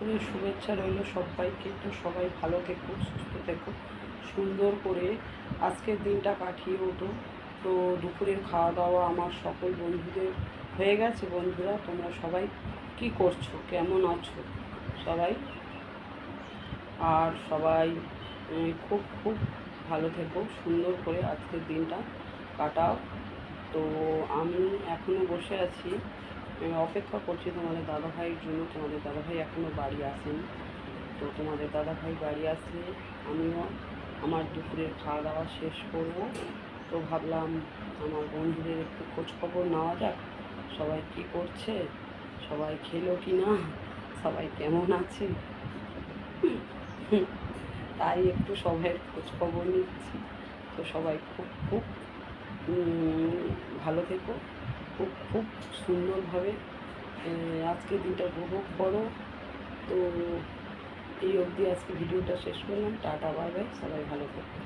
দুপুরের শুভেচ্ছা রইল সবাইকে। তো সবাই ভালো থেকো, সুস্থ থেকো, সুন্দর করে আজকের দিনটা কাটিয়ে ওঠো। তো দুপুরের খাওয়া দাওয়া আমার সকল বন্ধুদের হয়ে গেছে। বন্ধুরা, তোমরা সবাই কি করছো, কেমন আছো সবাই? আর সবাই খুব খুব ভালো থেকো, সুন্দর করে আজকের দিনটা কাটাও। তো আমি এখনও বসে আছি, অপেক্ষা করছি তোমাদের দাদাভাইয়ের জন্য। তোমাদের দাদাভাই এখনও বাড়ি আসেনি। তো তোমাদের দাদাভাই বাড়ি আসলে আমিও আমার দুপুরের খাওয়া দাওয়া শেষ করব। তো ভাবলাম আমার বন্ধুদের একটু খোঁজখবর নেওয়া যাক, সবাই কী করছে, সবাই খেলো কি না, সবাই কেমন আছে। তাই একটু সবাইয়ের খোঁজখবর নিচ্ছি। তো সবাই খুব খুব ভালো থেকো, খুব খুব সুন্দরভাবে আজকের দিনটা উপভোগ করো। তো এই অবধি আজকে ভিডিওটা শেষ করলাম। টাটা, বাই বাই, সবাই ভালো থেকো।